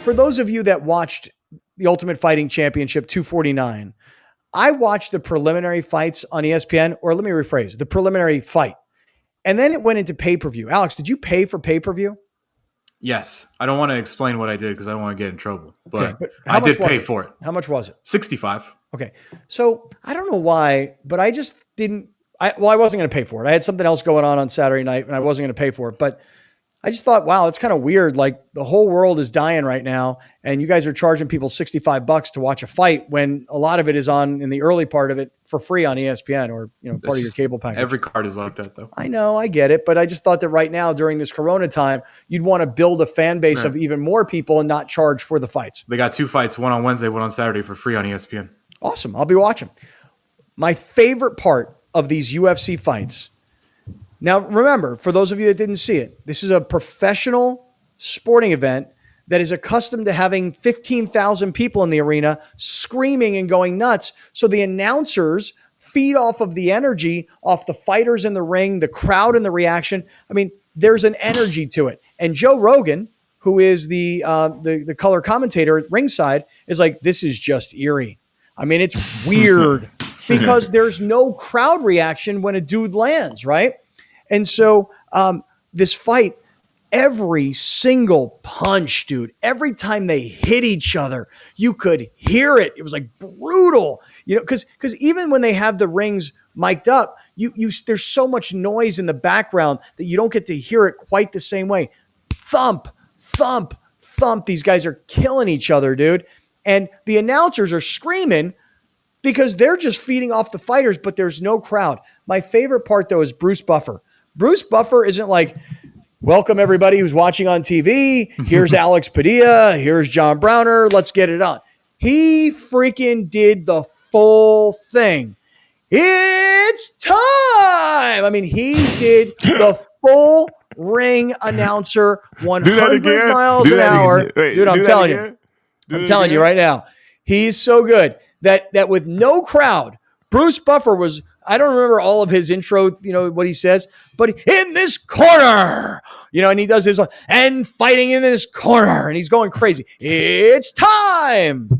for those of you that watched the Ultimate Fighting Championship 249, I watched the preliminary fights on ESPN, or let me rephrase, the preliminary fight. And then it went into pay-per-view. Alex, did you pay for pay-per-view? Yes. I don't want to explain what I did because I don't want to get in trouble. But, okay, but I did pay for it. How much was it? $65. Okay. So I don't know why, but I just didn't. I wasn't going to pay for it. I had something else going on Saturday night and I wasn't going to pay for it. But I just thought, wow, it's kind of weird. Like the whole world is dying right now. And you guys are charging people $65 to watch a fight when a lot of it is on in the early part of it for free on ESPN or, part of your cable package. Every card is like that though. I know, I get it. But I just thought that right now during this Corona time, you'd want to build a fan base of even more people and not charge for the fights. They got 2 fights, one on Wednesday, one on Saturday for free on ESPN. Awesome. I'll be watching. My favorite part of these UFC fights. Now, remember, for those of you that didn't see it, this is a professional sporting event that is accustomed to having 15,000 people in the arena screaming and going nuts. So the announcers feed off of the energy, off the fighters in the ring, the crowd and the reaction. I mean, there's an energy to it. And Joe Rogan, who is the color commentator at ringside, is like, this is just eerie. I mean, it's weird because there's no crowd reaction when a dude lands, right? And so this fight, every single punch, dude, every time they hit each other, you could hear it. It was like brutal, because even when they have the rings mic'd up, there's so much noise in the background that you don't get to hear it quite the same way. Thump, thump, thump. These guys are killing each other, dude. And the announcers are screaming because they're just feeding off the fighters, but there's no crowd. My favorite part, though, is Bruce Buffer. Bruce Buffer isn't like, welcome everybody who's watching on TV. Here's Alex Padilla. Here's John Browner. Let's get it on. He freaking did the full thing. It's time. I mean, he did the full ring announcer 100 miles an hour. Dude, I'm telling you. I'm telling you right now. He's so good that with no crowd, Bruce Buffer was, I don't remember all of his intro, what he says, but in this corner, and he does his, and fighting in this corner, and he's going crazy. It's time.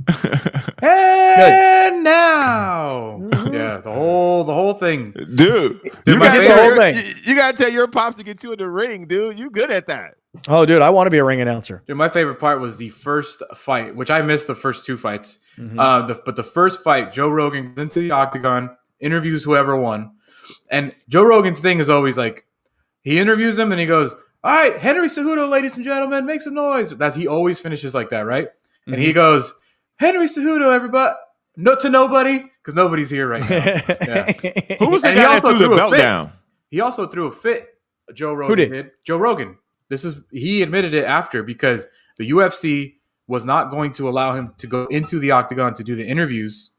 And now. Yeah, the whole thing. Dude, you gotta tell your pops to get you in the ring, dude. You good at that. Oh, dude, I want to be a ring announcer. Dude, my favorite part was the first fight, which I missed the first 2 fights. But the first fight, Joe Rogan goes into the octagon, interviews whoever won. And Joe Rogan's thing is always like, he interviews them and he goes, all right, Henry Cejudo, ladies and gentlemen, make some noise. He always finishes like that, right? Mm-hmm. And he goes, Henry Cejudo, everybody. To nobody, because nobody's here right now. Yeah. Who was the guy that threw the belt down? He also threw a fit. Joe Rogan Who did? did. Joe Rogan. He admitted it after because the UFC was not going to allow him to go into the octagon to do the interviews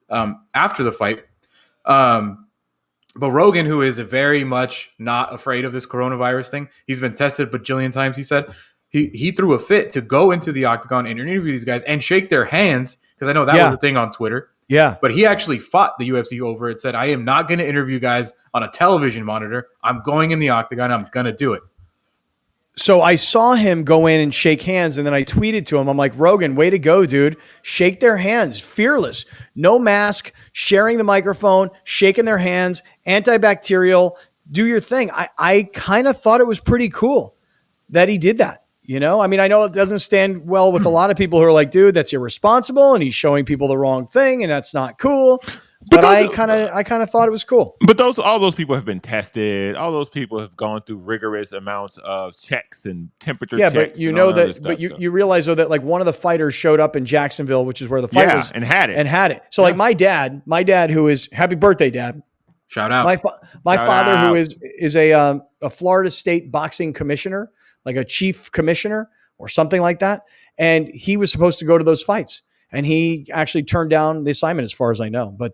after the fight. But Rogan, who is very much not afraid of this coronavirus thing, he's been tested bajillion times, he said. He threw a fit to go into the octagon and interview these guys and shake their hands, because I know that was a thing on Twitter. Yeah. But he actually fought the UFC over it, said, I am not going to interview guys on a television monitor. I'm going in the octagon. I'm going to do it. So I saw him go in and shake hands, and then I tweeted to him. I'm like, Rogan, way to go, dude. Shake their hands. Fearless. No mask, sharing the microphone, shaking their hands, antibacterial. Do your thing. I kind of thought it was pretty cool that he did that. I mean, I know it doesn't stand well with a lot of people who are like, dude, that's irresponsible, and he's showing people the wrong thing, and that's not cool. But I kind of thought it was cool. But all those people have been tested. All those people have gone through rigorous amounts of checks and temperature checks. Yeah, but you realize though that like one of the fighters showed up in Jacksonville, which is where the fight was, and had it. So like my dad who is, happy birthday, Dad. Shout out. My father who is a Florida State boxing commissioner, like a chief commissioner or something like that, and he was supposed to go to those fights, and he actually turned down the assignment, as far as I know. But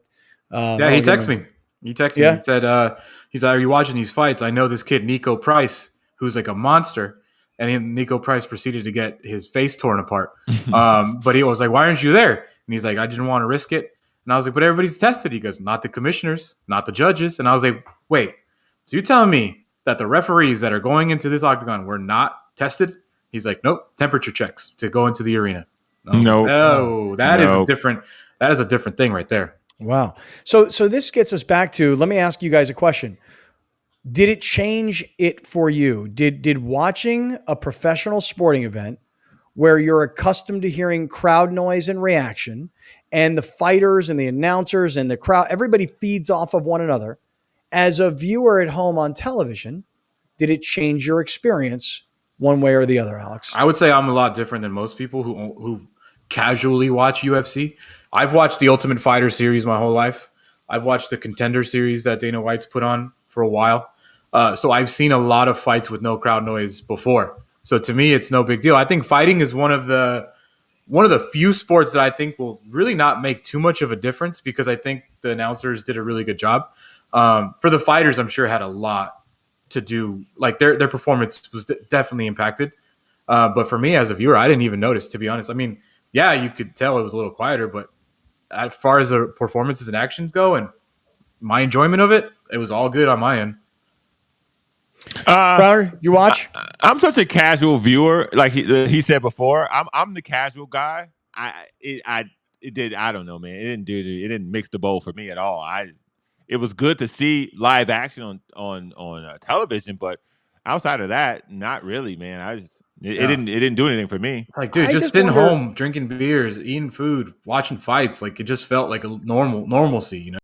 he texted me. He texted me. He said, he's like, are you watching these fights? I know this kid, Nico Price, who's like a monster. And Nico Price proceeded to get his face torn apart. But he was like, why aren't you there? And he's like, I didn't want to risk it. And I was like, but everybody's tested. He goes, not the commissioners, not the judges. And I was like, wait, so you're telling me that the referees that are going into this octagon were not tested? He's like, nope, temperature checks to go into the arena. Nope. That is a Nope. different. That is a different thing right there. Wow. So this gets us back to, let me ask you guys a question. Did it change it for you? Did watching a professional sporting event where you're accustomed to hearing crowd noise and reaction, and the fighters and the announcers and the crowd, everybody feeds off of one another, as a viewer at home on television, did it change your experience one way or the other, Alex? I would say I'm a lot different than most people who casually watch UFC. I've watched the Ultimate Fighter series my whole life. I've watched the Contender series that Dana White's put on for a while. So I've seen a lot of fights with no crowd noise before. So to me, it's no big deal. I think fighting is one of the few sports that I think will really not make too much of a difference, because I think the announcers did a really good job. For the fighters, I'm sure had a lot to do. Like their performance was definitely impacted. But for me as a viewer, I didn't even notice, to be honest. I mean, yeah, you could tell it was a little quieter, but as far as the performances and action go and my enjoyment of it, it was all good on my end. Crowder, you watch? I'm such a casual viewer. Like he said before, I'm the casual guy. I don't know, man. It didn't mix the bowl for me at all. It was good to see live action on television, but outside of that, not really, man. It didn't do anything for me. Like, dude, just sitting home, drinking beers, eating food, watching fights. Like, it just felt like a normalcy, you know?